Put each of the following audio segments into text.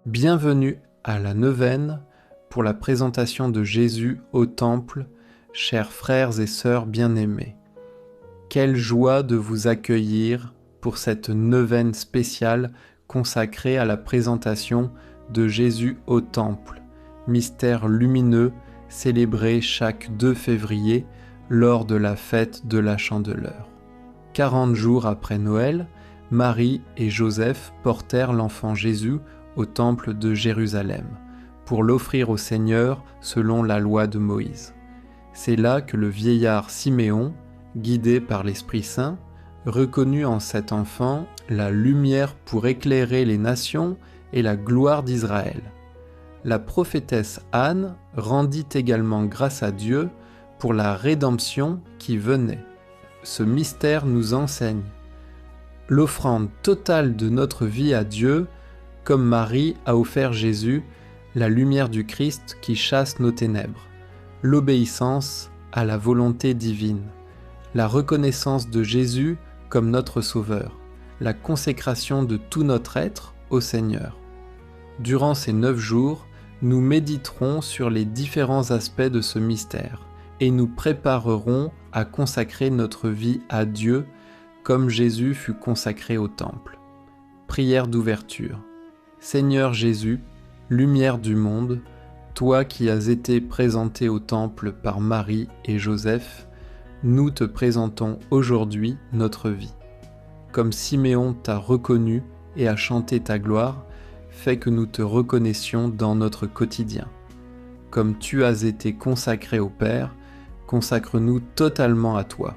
Bienvenue à la neuvaine pour la présentation de Jésus au Temple, chers frères et sœurs bien-aimés. Quelle joie de vous accueillir pour cette neuvaine spéciale consacrée à la présentation de Jésus au Temple, mystère lumineux célébré chaque 2 février lors de la fête de la Chandeleur. 40 jours après Noël, Marie et Joseph portèrent l'enfant Jésus au temple de Jérusalem, pour l'offrir au Seigneur selon la loi de Moïse. C'est là que le vieillard Siméon, guidé par l'Esprit Saint, reconnut en cet enfant la lumière pour éclairer les nations et la gloire d'Israël. La prophétesse Anne rendit également grâce à Dieu pour la rédemption qui venait. Ce mystère nous enseigne l'offrande totale de notre vie à Dieu, comme Marie a offert Jésus, la lumière du Christ qui chasse nos ténèbres, l'obéissance à la volonté divine, la reconnaissance de Jésus comme notre Sauveur, la consécration de tout notre être au Seigneur. Durant ces 9 jours, nous méditerons sur les différents aspects de ce mystère et nous préparerons à consacrer notre vie à Dieu comme Jésus fut consacré au temple. Prière d'ouverture. Seigneur Jésus, lumière du monde, toi qui as été présenté au temple par Marie et Joseph, nous te présentons aujourd'hui notre vie. Comme Siméon t'a reconnu et a chanté ta gloire, fais que nous te reconnaissions dans notre quotidien. Comme tu as été consacré au Père, consacre-nous totalement à toi.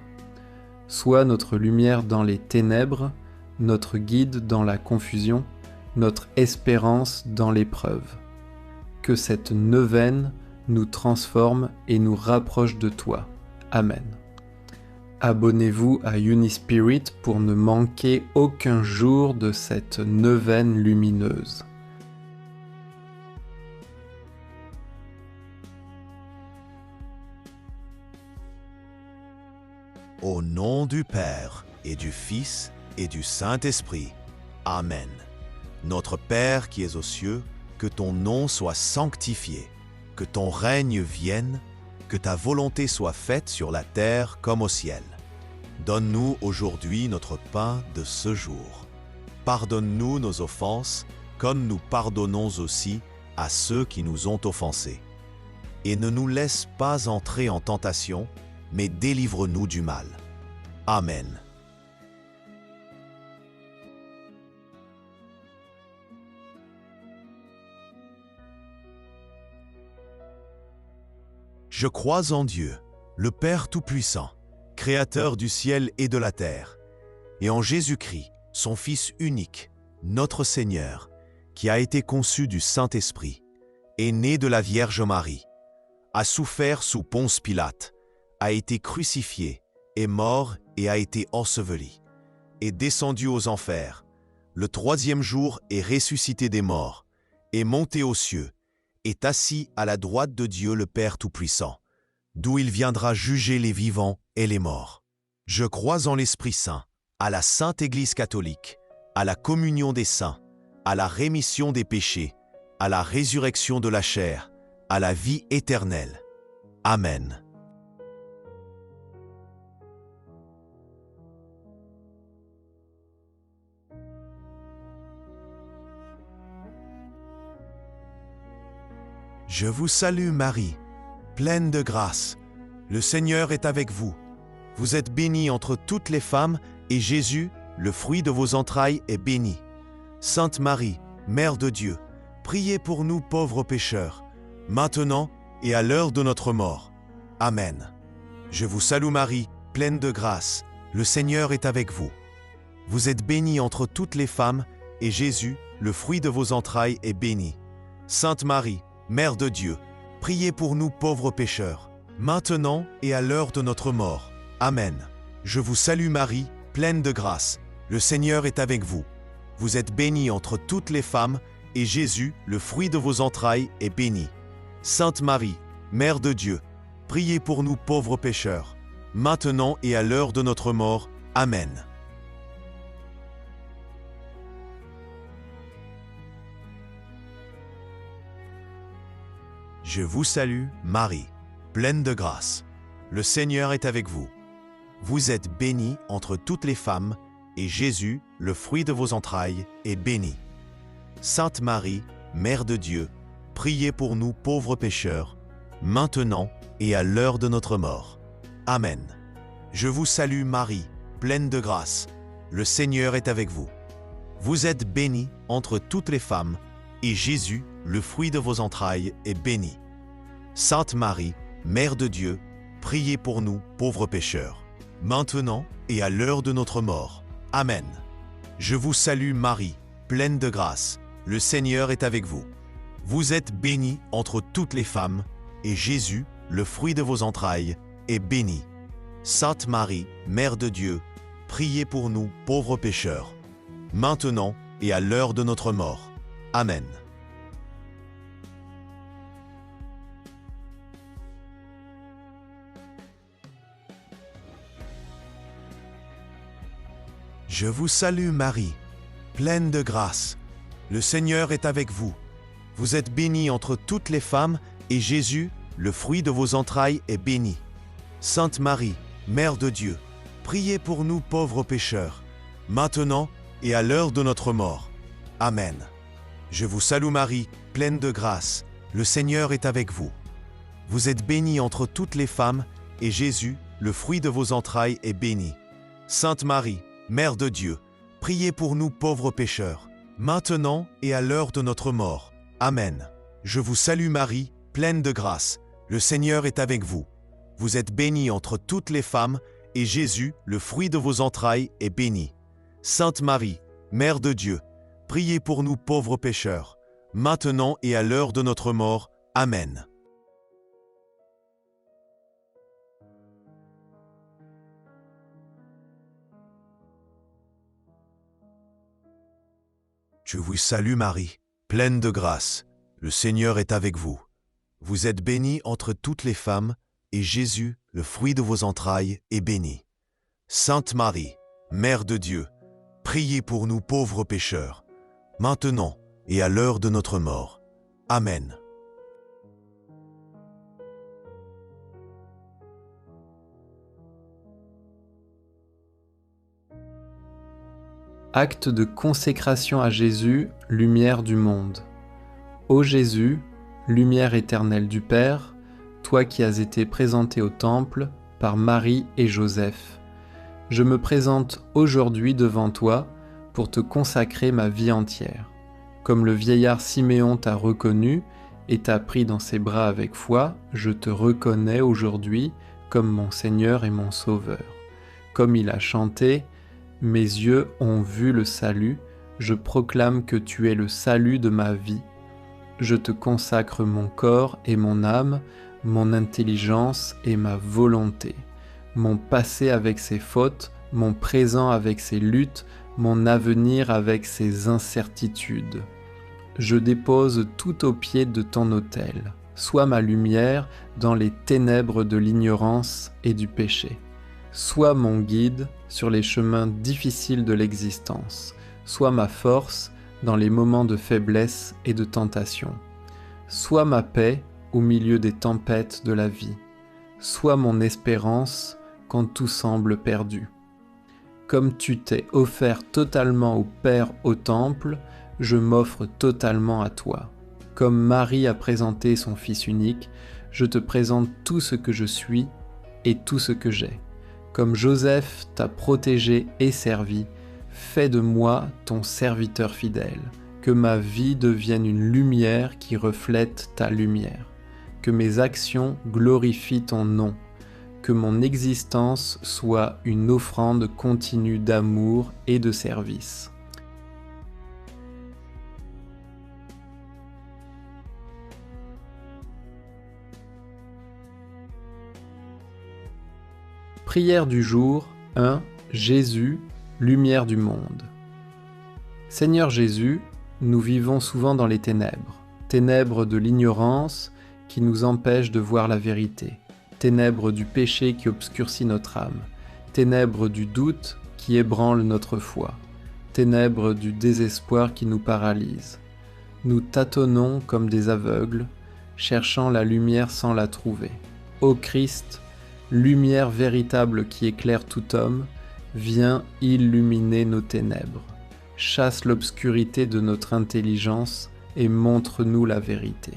Sois notre lumière dans les ténèbres, notre guide dans la confusion, notre espérance dans l'épreuve. Que cette neuvaine nous transforme et nous rapproche de toi. Amen. Abonnez-vous à Unispirit pour ne manquer aucun jour de cette neuvaine lumineuse. Au nom du Père, et du Fils, et du Saint-Esprit. Amen. Notre Père qui es aux cieux, que ton nom soit sanctifié, que ton règne vienne, que ta volonté soit faite sur la terre comme au ciel. Donne-nous aujourd'hui notre pain de ce jour. Pardonne-nous nos offenses, comme nous pardonnons aussi à ceux qui nous ont offensés. Et ne nous laisse pas entrer en tentation, mais délivre-nous du mal. Amen. Je crois en Dieu, le Père Tout-Puissant, Créateur du ciel et de la terre, et en Jésus-Christ, son Fils unique, notre Seigneur, qui a été conçu du Saint-Esprit, est né de la Vierge Marie, a souffert sous Ponce Pilate, a été crucifié, est mort et a été enseveli, est descendu aux enfers, le 3e jour est ressuscité des morts, est monté aux cieux, est assis à la droite de Dieu le Père Tout-Puissant, d'où il viendra juger les vivants et les morts. Je crois en l'Esprit Saint, à la Sainte Église catholique, à la communion des saints, à la rémission des péchés, à la résurrection de la chair, à la vie éternelle. Amen. Je vous salue Marie, pleine de grâce. Le Seigneur est avec vous. Vous êtes bénie entre toutes les femmes, et Jésus, le fruit de vos entrailles, est béni. Sainte Marie, Mère de Dieu, priez pour nous pauvres pécheurs, maintenant et à l'heure de notre mort. Amen. Je vous salue Marie, pleine de grâce. Le Seigneur est avec vous. Vous êtes bénie entre toutes les femmes, et Jésus, le fruit de vos entrailles, est béni. Sainte Marie, Mère de Dieu, priez pour nous pauvres pécheurs, maintenant et à l'heure de notre mort. Amen. Je vous salue Marie, pleine de grâce. Le Seigneur est avec vous. Vous êtes bénie entre toutes les femmes, et Jésus, le fruit de vos entrailles, est béni. Sainte Marie, Mère de Dieu, priez pour nous pauvres pécheurs, maintenant et à l'heure de notre mort. Amen. Je vous salue, Marie, pleine de grâce. Le Seigneur est avec vous. Vous êtes bénie entre toutes les femmes, et Jésus, le fruit de vos entrailles, est béni. Sainte Marie, Mère de Dieu, priez pour nous pauvres pécheurs, maintenant et à l'heure de notre mort. Amen. Je vous salue, Marie, pleine de grâce. Le Seigneur est avec vous. Vous êtes bénie entre toutes les femmes, et Jésus, le fruit de vos entrailles, est béni. Sainte Marie, Mère de Dieu, priez pour nous pauvres pécheurs, maintenant et à l'heure de notre mort. Amen. Je vous salue, Marie, pleine de grâce. Le Seigneur est avec vous. Vous êtes bénie entre toutes les femmes, et Jésus, le fruit de vos entrailles, est béni. Sainte Marie, Mère de Dieu, priez pour nous pauvres pécheurs, maintenant et à l'heure de notre mort. Amen. Je vous salue, Marie, pleine de grâce. Le Seigneur est avec vous. Vous êtes bénie entre toutes les femmes, et Jésus, le fruit de vos entrailles, est béni. Sainte Marie, Mère de Dieu, priez pour nous pauvres pécheurs, maintenant et à l'heure de notre mort. Amen. Je vous salue, Marie, pleine de grâce. Le Seigneur est avec vous. Vous êtes bénie entre toutes les femmes, et Jésus, le fruit de vos entrailles, est béni. Sainte Marie, Mère de Dieu, priez pour nous pauvres pécheurs, maintenant et à l'heure de notre mort. Amen. Je vous salue, Marie, pleine de grâce. Le Seigneur est avec vous. Vous êtes bénie entre toutes les femmes, et Jésus, le fruit de vos entrailles, est béni. Sainte Marie, Mère de Dieu, priez pour nous pauvres pécheurs, maintenant et à l'heure de notre mort. Amen. Je vous salue, Marie, pleine de grâce. Le Seigneur est avec vous. Vous êtes bénie entre toutes les femmes, et Jésus, le fruit de vos entrailles, est béni. Sainte Marie, Mère de Dieu, priez pour nous pauvres pécheurs, maintenant et à l'heure de notre mort. Amen. Acte de consécration à Jésus, lumière du monde. Ô Jésus, lumière éternelle du Père, toi qui as été présenté au temple par Marie et Joseph, je me présente aujourd'hui devant toi pour te consacrer ma vie entière. Comme le vieillard Siméon t'a reconnu et t'a pris dans ses bras avec foi, je te reconnais aujourd'hui comme mon Seigneur et mon Sauveur. Comme il a chanté, « Mes yeux ont vu le salut », je proclame que tu es le salut de ma vie. Je te consacre mon corps et mon âme, mon intelligence et ma volonté, mon passé avec ses fautes, mon présent avec ses luttes, mon avenir avec ses incertitudes. Je dépose tout au pied de ton autel. Sois ma lumière dans les ténèbres de l'ignorance et du péché. Sois mon guide sur les chemins difficiles de l'existence. Sois ma force dans les moments de faiblesse et de tentation. Sois ma paix au milieu des tempêtes de la vie. Sois mon espérance quand tout semble perdu. Comme tu t'es offert totalement au Père au temple, je m'offre totalement à toi. Comme Marie a présenté son Fils unique, je te présente tout ce que je suis et tout ce que j'ai. Comme Joseph t'a protégé et servi, fais de moi ton serviteur fidèle. Que ma vie devienne une lumière qui reflète ta lumière. Que mes actions glorifient ton nom. Que mon existence soit une offrande continue d'amour et de service. Prière du jour 1. Jésus, lumière du monde. Seigneur Jésus, nous vivons souvent dans les ténèbres, ténèbres de l'ignorance qui nous empêchent de voir la vérité, ténèbres du péché qui obscurcit notre âme, ténèbres du doute qui ébranle notre foi, ténèbres du désespoir qui nous paralyse. Nous tâtonnons comme des aveugles, cherchant la lumière sans la trouver. Ô Christ, lumière véritable qui éclaire tout homme, viens illuminer nos ténèbres. Chasse l'obscurité de notre intelligence et montre-nous la vérité.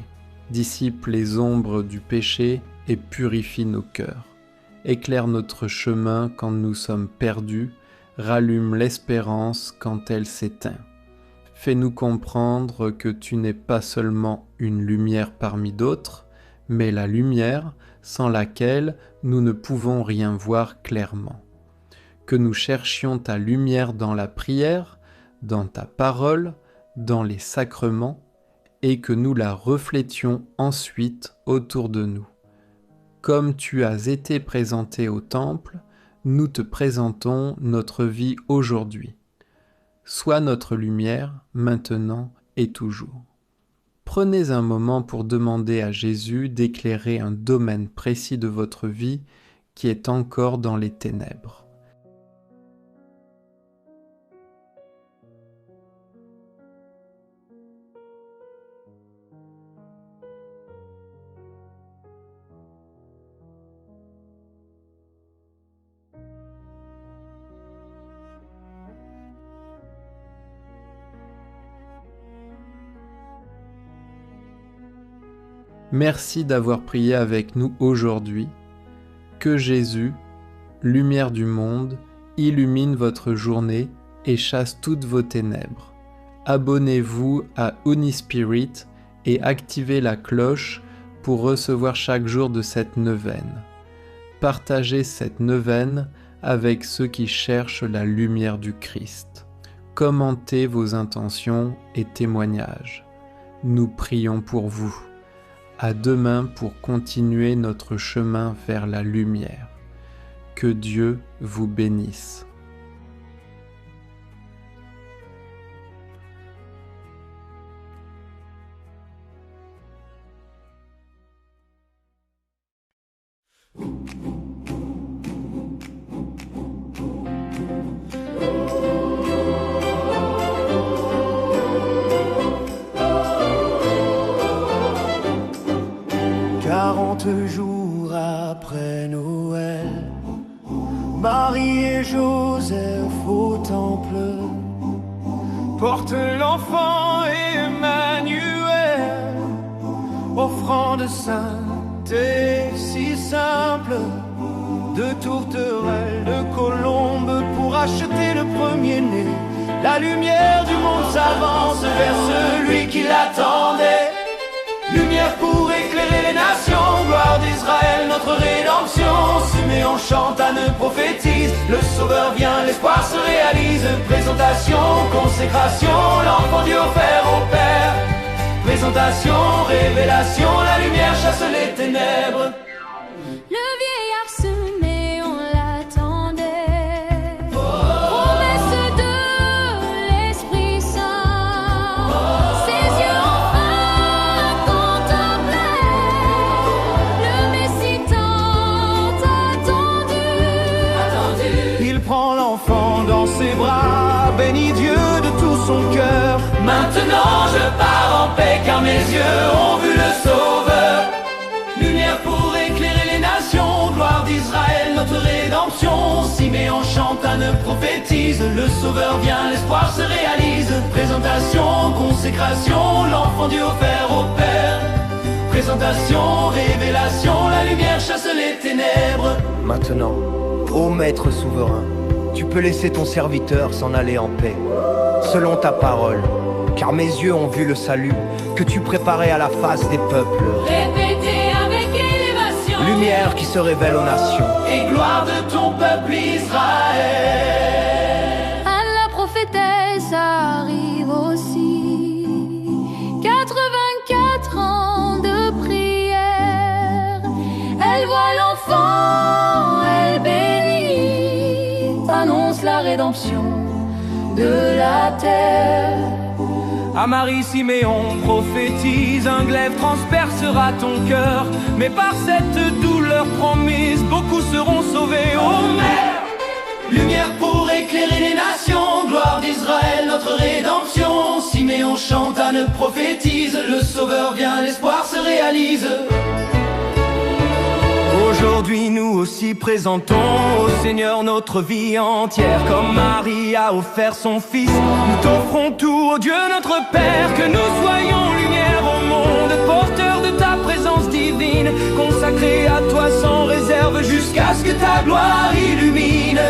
Dissipe les ombres du péché et purifie nos cœurs. Éclaire notre chemin quand nous sommes perdus, rallume l'espérance quand elle s'éteint. Fais-nous comprendre que tu n'es pas seulement une lumière parmi d'autres, mais la lumière sans laquelle nous ne pouvons rien voir clairement. Que nous cherchions ta lumière dans la prière, dans ta parole, dans les sacrements, et que nous la reflétions ensuite autour de nous. Comme tu as été présenté au temple, nous te présentons notre vie aujourd'hui. Sois notre lumière, maintenant et toujours. Prenez un moment pour demander à Jésus d'éclairer un domaine précis de votre vie qui est encore dans les ténèbres. Merci d'avoir prié avec nous aujourd'hui. Que Jésus, lumière du monde, illumine votre journée et chasse toutes vos ténèbres. Abonnez-vous à Unispirit et activez la cloche pour recevoir chaque jour de cette neuvaine. Partagez cette neuvaine avec ceux qui cherchent la lumière du Christ. Commentez vos intentions et témoignages. Nous prions pour vous. À demain pour continuer notre chemin vers la lumière. Que Dieu vous bénisse. Jours après Noël, Marie et Joseph au temple portent l'enfant Emmanuel, offrande sainte et si simple, de tourterelles, de colombes pour acheter le premier-né. La lumière du monde s'avance vers celui qui l'attendait. Lumière pour éclairer les nations, gloire d'Israël, notre rédemption. Siméon chante, Anne prophétise, le Sauveur vient, l'espoir se réalise. Présentation, consécration, l'enfant Dieu offert au Père. Présentation, révélation, la lumière chasse les ténèbres. Le vieillard semé, on l'attendait. Promesse de l'Esprit Saint. Ses yeux enfin contemplaient le Messie tant attendu. Il prend l'enfant dans ses bras, bénit Dieu de tout son cœur. Maintenant je pars en paix car mes yeux ont vu le Sauveur. Lumière pour éclairer les nations, gloire d'Israël, notre rédemption. Siméon chante, Anne prophétise, le Sauveur vient, l'espoir se réalise. Présentation, consécration, l'enfant Dieu offert au Père. Présentation, révélation, la lumière chasse les ténèbres. Maintenant, ô Maître souverain, tu peux laisser ton serviteur s'en aller en paix, selon ta parole, car mes yeux ont vu le salut que tu préparais à la face des peuples. Répétez avec élévation. Lumière qui se révèle aux nations. Et gloire de ton peuple Israël. Anne la prophétesse arrive aussi. 84 ans de prière. Elle voit l'enfant, elle bénit, annonce la rédemption de la terre. À Marie Siméon prophétise, un glaive transpercera ton cœur. Mais par cette douleur promise, beaucoup seront sauvés. Ô Mère, lumière pour éclairer les nations, gloire d'Israël, notre rédemption. Siméon chante, Anne prophétise, le Sauveur vient, l'espoir se réalise. aussi présentons au Seigneur notre vie entière. Comme Marie a offert son Fils, nous t'offrons tout, ô Dieu notre Père. Que nous soyons lumière au monde, porteurs de ta présence divine, consacrés à toi sans réserve jusqu'à ce que ta gloire illumine